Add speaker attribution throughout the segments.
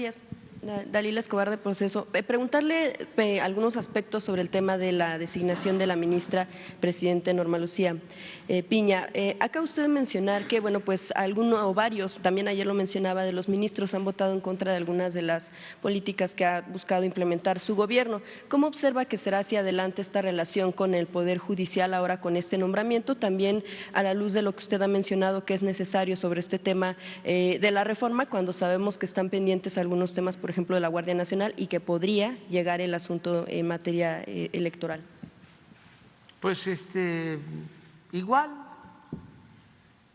Speaker 1: Gracias. Dalila Escobar de Proceso. Preguntarle algunos aspectos sobre el tema de la designación de la ministra presidente Norma Lucía Piña. Acá usted mencionar que, bueno, pues algunos o varios, también ayer lo mencionaba, de los ministros han votado en contra de algunas de las políticas que ha buscado implementar su gobierno. ¿Cómo observa que será hacia adelante esta relación con el Poder Judicial ahora con este nombramiento? También a la luz de lo que usted ha mencionado que es necesario sobre este tema de la reforma, cuando sabemos que están pendientes algunos temas, por ejemplo, de la Guardia Nacional y que podría llegar el asunto en materia electoral.
Speaker 2: Pues igual,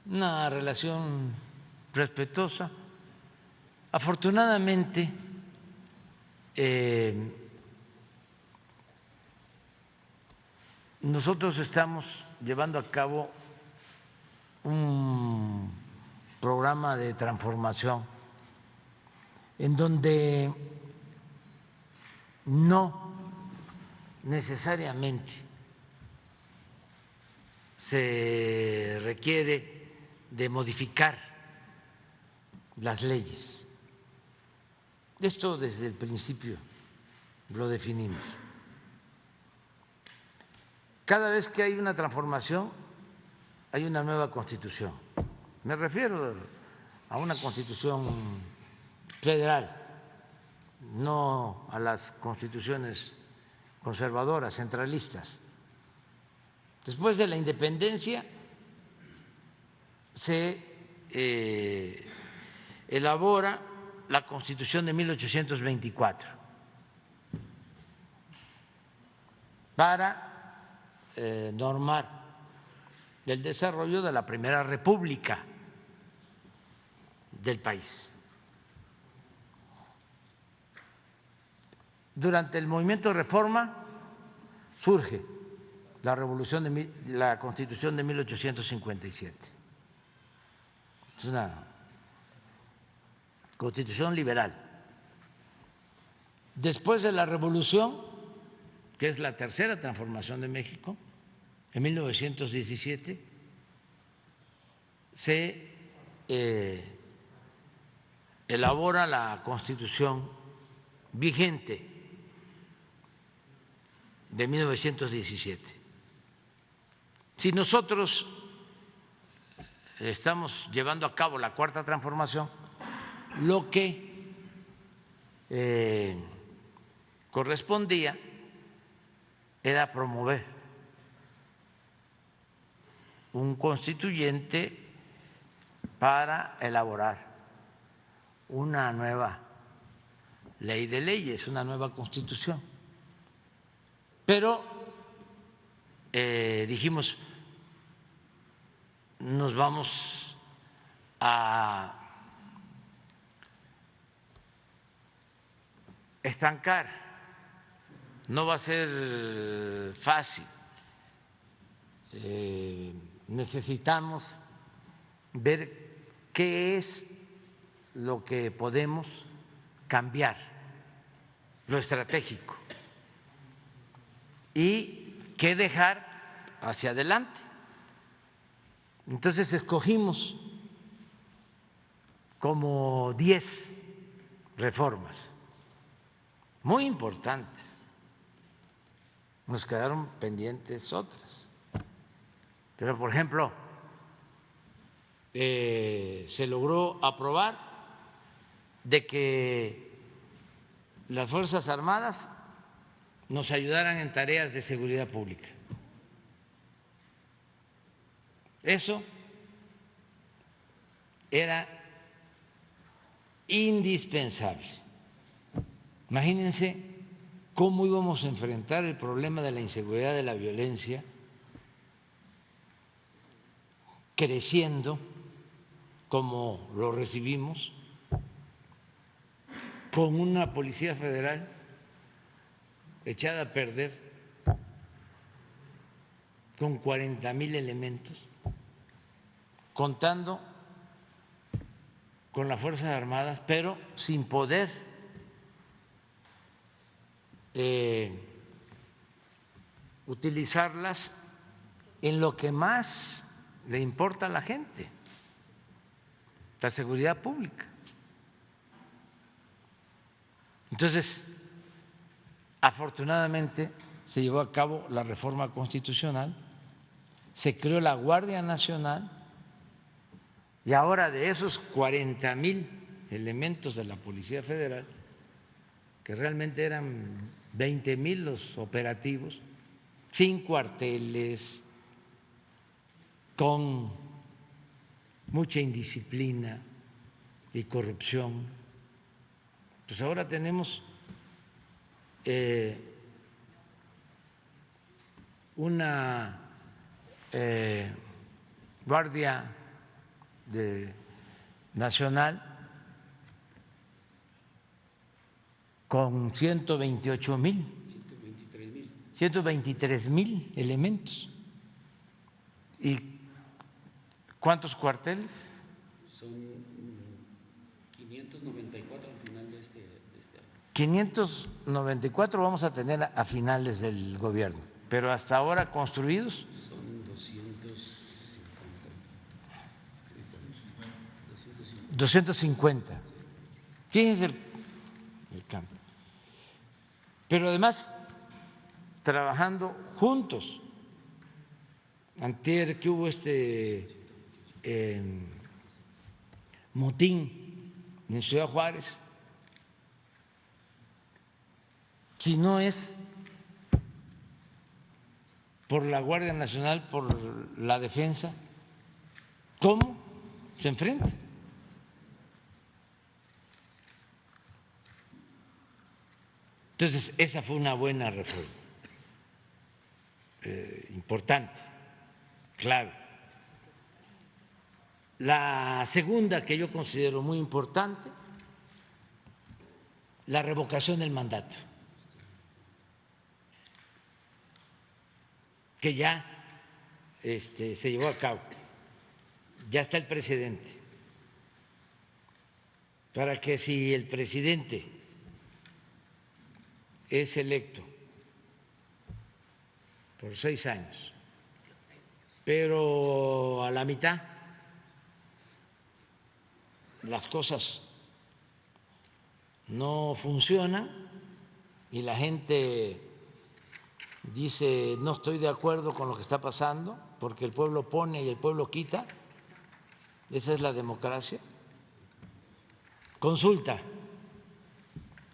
Speaker 2: una relación respetuosa. Afortunadamente, nosotros estamos llevando a cabo un programa de transformación en donde no necesariamente se requiere de modificar las leyes. Esto desde el principio lo definimos. Cada vez que hay una transformación, hay una nueva constitución. Me refiero a una constitución federal, no a las constituciones conservadoras, centralistas. Después de la independencia se elabora la Constitución de 1824 para normar el desarrollo de la primera república del país. Durante el movimiento de reforma surge la Constitución de 1857. Es una constitución liberal. Después de la Revolución, que es la tercera transformación de México, en 1917 se elabora la Constitución vigente de 1917. Si nosotros estamos llevando a cabo la cuarta transformación, lo que correspondía era promover un constituyente para elaborar una nueva ley de leyes, una nueva constitución. Pero dijimos, nos vamos a estancar, no va a ser fácil, necesitamos ver qué es lo que podemos cambiar, lo estratégico, y qué dejar hacia adelante. Entonces escogimos como 10 reformas muy importantes. Nos quedaron pendientes otras. Pero, por ejemplo, se logró aprobar de que las Fuerzas Armadas nos ayudaran en tareas de seguridad pública. Eso era indispensable. Imagínense cómo íbamos a enfrentar el problema de la inseguridad, de la violencia, creciendo como lo recibimos, con una Policía Federal echada a perder, con 40,000 elementos, contando con las Fuerzas Armadas, pero sin poder utilizarlas en lo que más le importa a la gente, la seguridad pública. Entonces, afortunadamente se llevó a cabo la reforma constitucional, se creó la Guardia Nacional y ahora de esos 40,000 elementos de la Policía Federal, que realmente eran 20,000 los operativos, sin cuarteles, con mucha indisciplina y corrupción, pues ahora tenemos una Guardia Nacional con 123,000 elementos. ¿Y cuántos cuarteles?
Speaker 3: Son 594 al final de este año.
Speaker 2: 594 vamos a tener a finales del gobierno, pero hasta ahora construidos
Speaker 3: Son
Speaker 2: 250. Fíjense el cambio. Pero además, trabajando juntos. Antier que hubo motín en Ciudad Juárez, si no es por la Guardia Nacional, por la defensa, ¿cómo se enfrenta? Entonces, esa fue una buena reforma, importante, clave. La segunda que yo considero muy importante, la revocación del mandato, que ya se llevó a cabo, ya está el precedente, para que si el presidente es electo por 6 años, pero a la mitad las cosas no funcionan y la gente dice no estoy de acuerdo con lo que está pasando porque el pueblo pone y el pueblo quita, esa es la democracia. Consulta,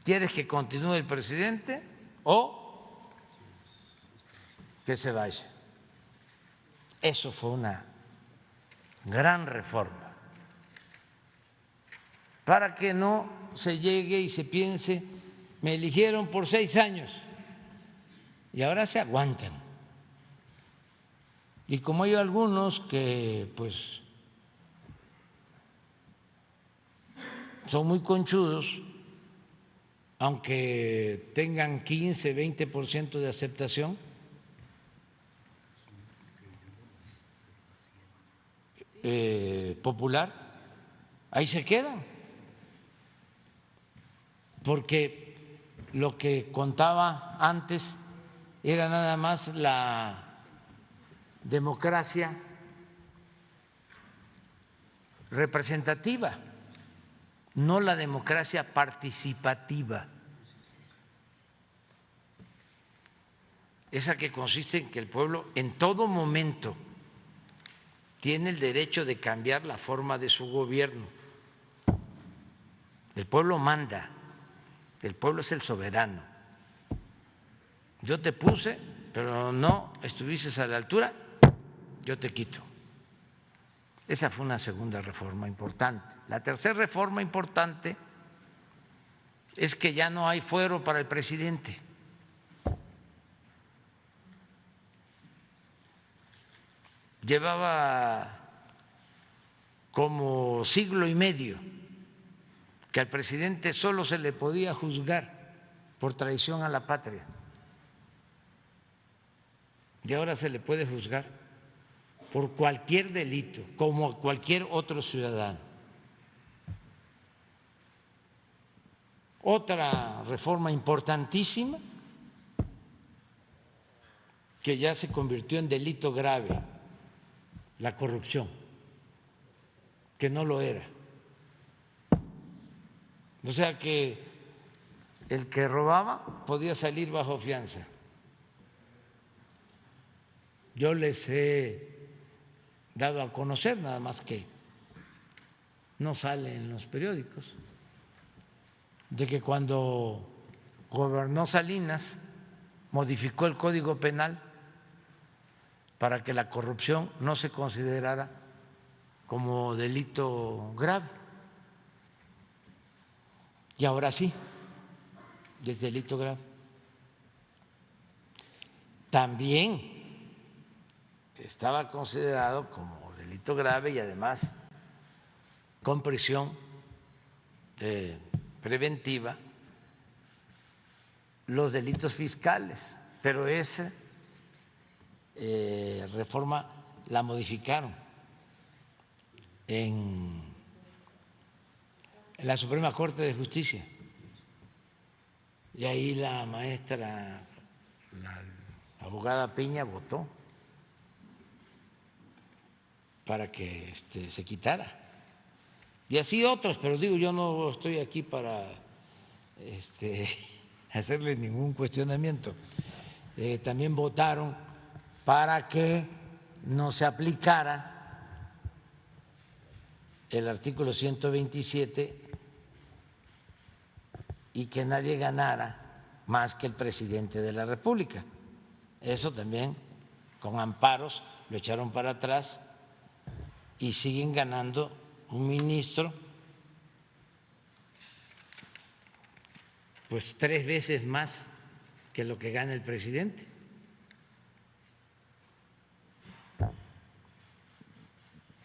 Speaker 2: ¿quieres que continúe el presidente o que se vaya? Eso fue una gran reforma para que no se llegue y se piense, me eligieron por 6 años y ahora se aguantan. Y como hay algunos que pues son muy conchudos, aunque tengan 15, 20% de aceptación, popular, ahí se quedan, porque lo que contaba antes era nada más la democracia representativa, no la democracia participativa, esa que consiste en que el pueblo en todo momento tiene el derecho de cambiar la forma de su gobierno. El pueblo manda, el pueblo es el soberano. Yo te puse, pero no estuviste a la altura, yo te quito. Esa fue una segunda reforma importante. La tercera reforma importante es que ya no hay fuero para el presidente. Llevaba como siglo y medio que al presidente solo se le podía juzgar por traición a la patria y ahora se le puede juzgar por cualquier delito, como a cualquier otro ciudadano. Otra reforma importantísima que ya se convirtió en delito grave, la corrupción, que no lo era. O sea que el que robaba podía salir bajo fianza. Yo les he dado a conocer, nada más que no sale en los periódicos, de que cuando gobernó Salinas modificó el Código Penal para que la corrupción no se considerara como delito grave. Y ahora sí, es delito grave. También estaba considerado como delito grave y además con prisión preventiva los delitos fiscales, pero esa reforma la modificaron en la Suprema Corte de Justicia y ahí la maestra, la abogada Piña, votó para que se quitara. Y así otros, pero digo, yo no estoy aquí para hacerle ningún cuestionamiento. También votaron para que no se aplicara el artículo 127 y que nadie ganara más que el presidente de la República. Eso también, con amparos, lo echaron para atrás y siguen ganando un ministro pues 3 veces más que lo que gana el presidente.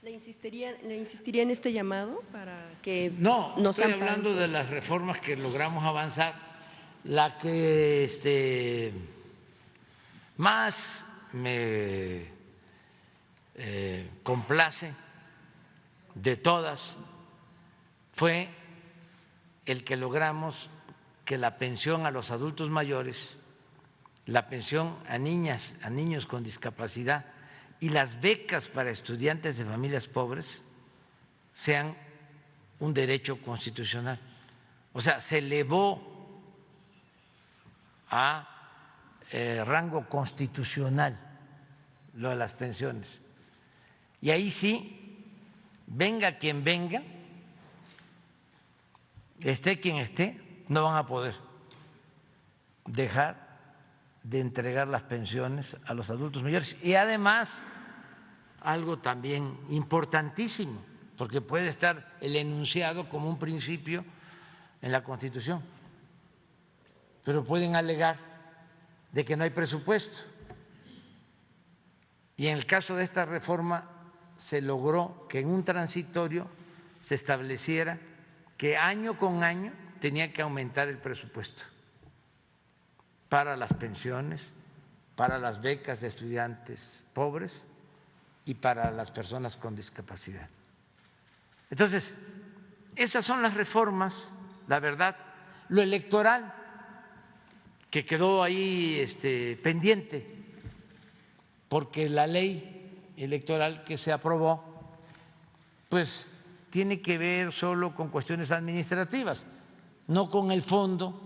Speaker 1: ¿Le insistiría en este llamado para que
Speaker 2: No,
Speaker 1: nos
Speaker 2: estoy
Speaker 1: amparen?
Speaker 2: hablando de las reformas que logramos avanzar. La que más me complace de todas fue el que logramos que la pensión a los adultos mayores, la pensión a niñas, a niños con discapacidad y las becas para estudiantes de familias pobres sean un derecho constitucional. O sea, se elevó a rango constitucional lo de las pensiones. Y ahí sí, venga quien venga, esté quien esté, no van a poder dejar de entregar las pensiones a los adultos mayores. Y además, algo también importantísimo, porque puede estar el enunciado como un principio en la Constitución, pero pueden alegar de que no hay presupuesto. Y en el caso de esta reforma se logró que en un transitorio se estableciera que año con año tenía que aumentar el presupuesto para las pensiones, para las becas de estudiantes pobres y para las personas con discapacidad. Entonces, esas son las reformas, la verdad. Lo electoral, que quedó ahí pendiente, porque la ley electoral que se aprobó, pues tiene que ver solo con cuestiones administrativas, no con el fondo,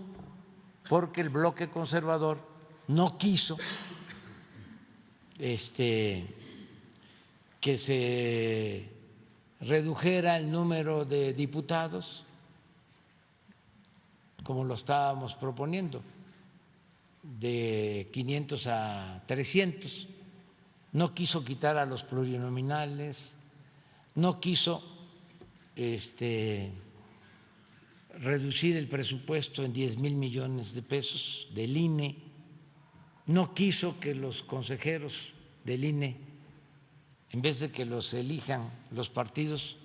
Speaker 2: porque el bloque conservador no quiso que se redujera el número de diputados, como lo estábamos proponiendo, de 500 a 300, no quiso quitar a los plurinominales, no quiso reducir el presupuesto en 10,000 millones de pesos del INE, no quiso que los consejeros del INE, en vez de que los elijan los partidos,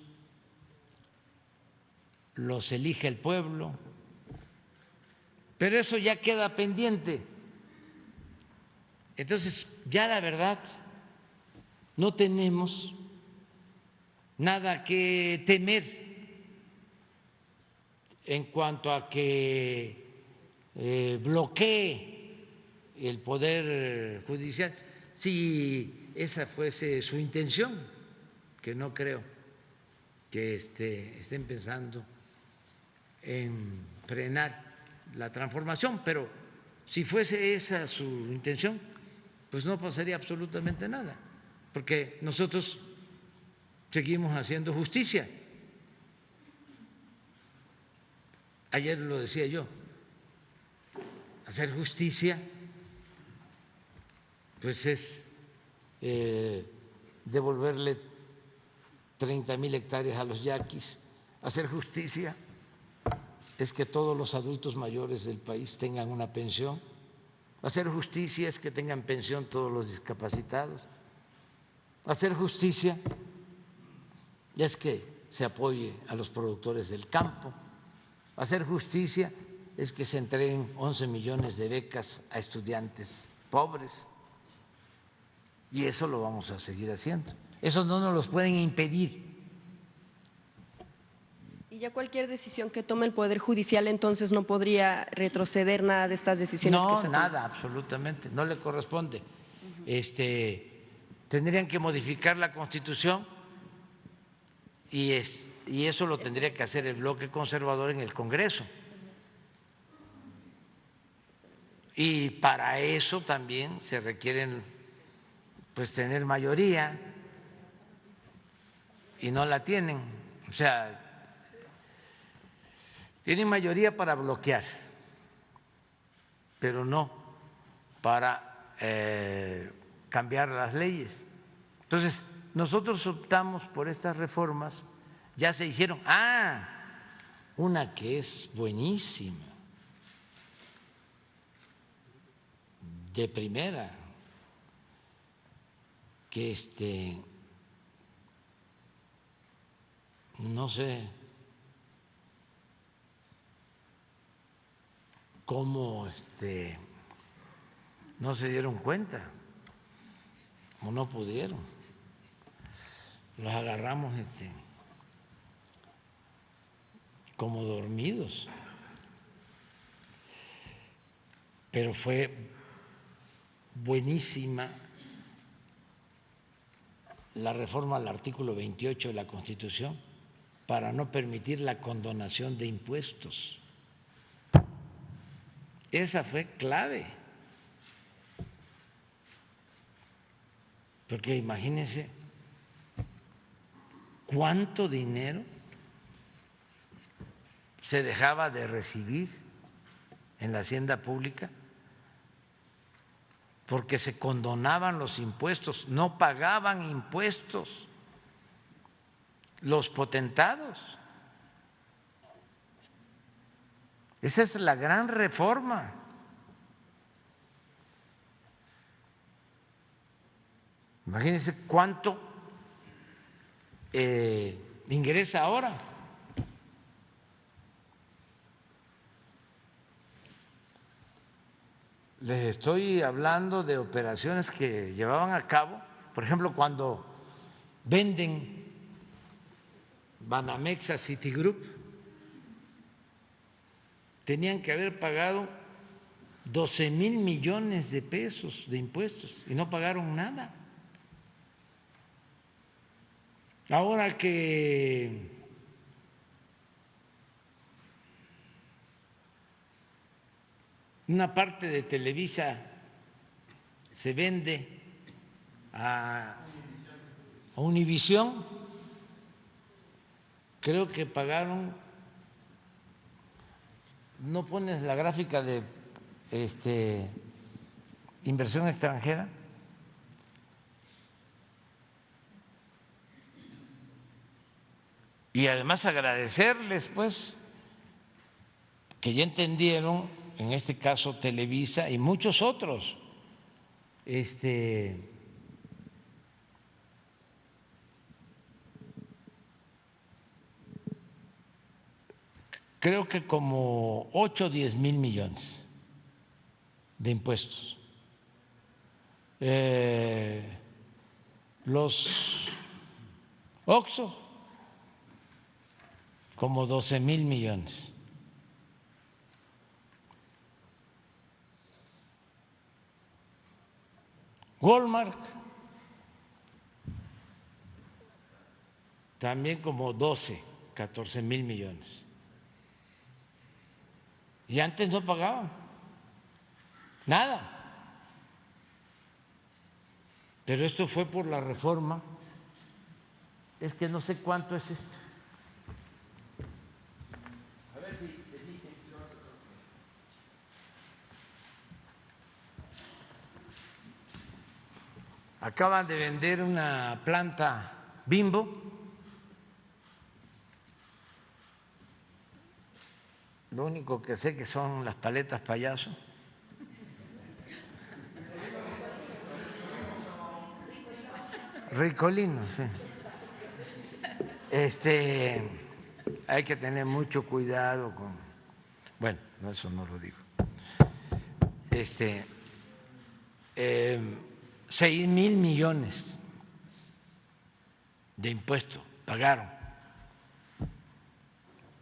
Speaker 2: los elija el pueblo, pero eso ya queda pendiente. Entonces, ya la verdad, no tenemos nada que temer en cuanto a que bloquee el Poder Judicial, si esa fuese su intención, que no creo que estén pensando en frenar la transformación, pero si fuese esa su intención, pues no pasaría absolutamente nada, porque nosotros seguimos haciendo justicia. Ayer lo decía yo, hacer justicia pues es devolverle 30,000 hectáreas a los yaquis. Hacer justicia es que todos los adultos mayores del país tengan una pensión. Hacer justicia es que tengan pensión todos los discapacitados. Hacer justicia es que se apoye a los productores del campo. Hacer justicia es que se entreguen 11 millones de becas a estudiantes pobres. Y eso lo vamos a seguir haciendo. Eso no nos los pueden impedir.
Speaker 1: Y ya cualquier decisión que tome el Poder Judicial entonces no podría retroceder nada de estas decisiones que
Speaker 2: No,
Speaker 1: se toman.
Speaker 2: nada, absolutamente, no le corresponde. Tendrían que modificar la Constitución y eso lo tendría que hacer el bloque conservador en el Congreso. Y para eso también se requieren pues tener mayoría y no la tienen. O sea, tienen mayoría para bloquear, pero no para cambiar las leyes. Entonces, nosotros optamos por estas reformas, ya se hicieron. Una que es buenísima, de primera, que no sé cómo no se dieron cuenta o no pudieron. Los agarramos como dormidos, pero fue buenísima la reforma al artículo 28 de la Constitución para no permitir la condonación de impuestos. Esa fue clave, porque imagínense cuánto dinero se dejaba de recibir en la hacienda pública porque se condonaban los impuestos, no pagaban impuestos los potentados. Esa es la gran reforma. Imagínense cuánto ingresa ahora. Les estoy hablando de operaciones que llevaban a cabo, por ejemplo, cuando venden Banamex a Citigroup, tenían que haber pagado 12,000 millones de pesos de impuestos y no pagaron nada. Ahora que una parte de Televisa se vende a Univisión, creo que pagaron, ¿no pones la gráfica de inversión extranjera? Y además agradecerles, pues, que ya entendieron, en este caso Televisa y muchos otros, creo que como 8 o 10 mil millones de impuestos. Los Oxxo, como 12,000 millones. Walmart, también como 12, 14,000 millones. Y antes no pagaban nada. Pero esto fue por la reforma. Es que no sé cuánto es esto. A ver si te dicen. Acaban de vender una planta Bimbo. Lo único que sé que son las paletas payaso. Ricolino, sí. Hay que tener mucho cuidado con. Bueno, no, eso no lo digo. 6,000 millones de impuestos pagaron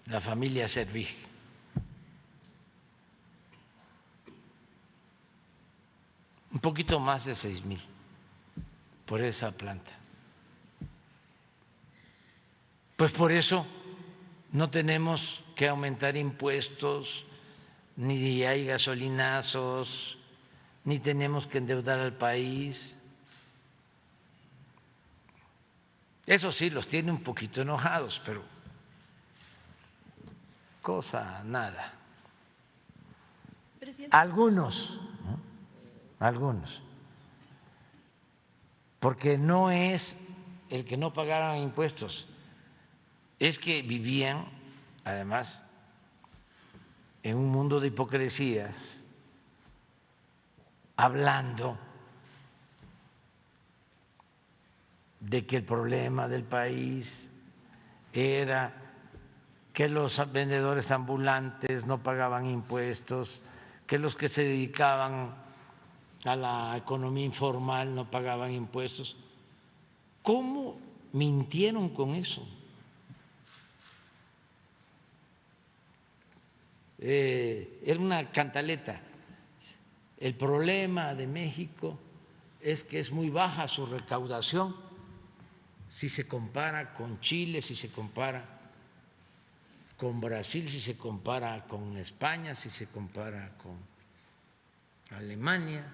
Speaker 2: la familia Servig. Un poquito más de 6,000 por esa planta. Pues por eso no tenemos que aumentar impuestos, ni hay gasolinazos, ni tenemos que endeudar al país. Eso sí, los tiene un poquito enojados, pero cosa nada.
Speaker 1: Presidente.
Speaker 2: Algunos, ¿no? Algunos, porque no es el que no pagaran impuestos, es que vivían, además, en un mundo de hipocresías, hablando de que el problema del país era que los vendedores ambulantes no pagaban impuestos, que los que se dedicaban a la economía informal no pagaban impuestos. ¿Cómo mintieron con eso? Era una cantaleta. El problema de México es que es muy baja su recaudación si se compara con Chile, si se compara con Brasil, si se compara con España, si se compara con Alemania.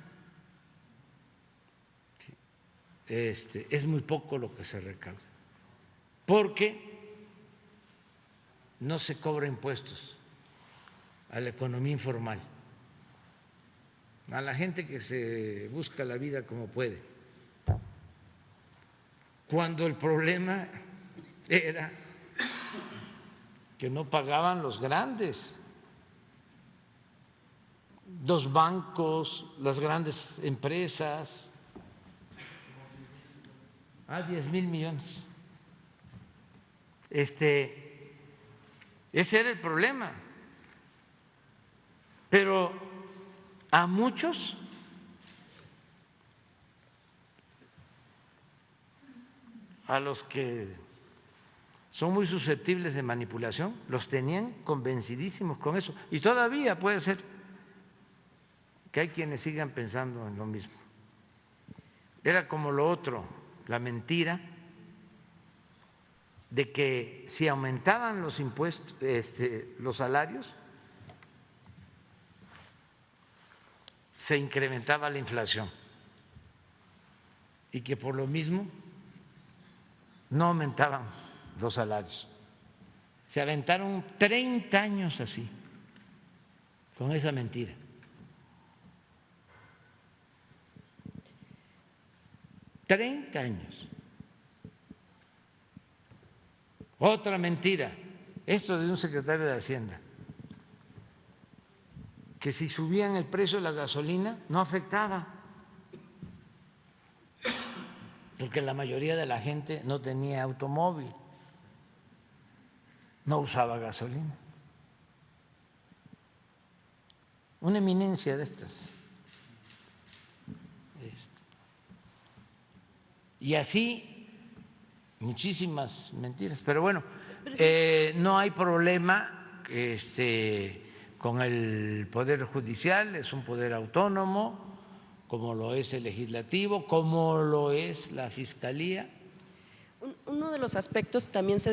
Speaker 2: Es muy poco lo que se recauda, porque no se cobra impuestos a la economía informal, a la gente que se busca la vida como puede, cuando el problema era que no pagaban los grandes, los bancos, las grandes empresas. 10,000 millones. Ese era el problema. Pero a muchos a los que son muy susceptibles de manipulación, los tenían convencidísimos con eso. Y todavía puede ser que hay quienes sigan pensando en lo mismo. Era como lo otro, la mentira de que si aumentaban los impuestos, los salarios, se incrementaba la inflación y que por lo mismo no aumentaban los salarios. Se aventaron 30 años así, con esa mentira. $30 años. Otra mentira, esto de un secretario de Hacienda, que si subían el precio de la gasolina no afectaba, porque la mayoría de la gente no tenía automóvil, no usaba gasolina. Una eminencia de estas. Y así muchísimas mentiras. Pero bueno, no hay problema con el Poder Judicial, es un poder autónomo, como lo es el Legislativo, como lo es la Fiscalía.
Speaker 1: Uno de los aspectos también se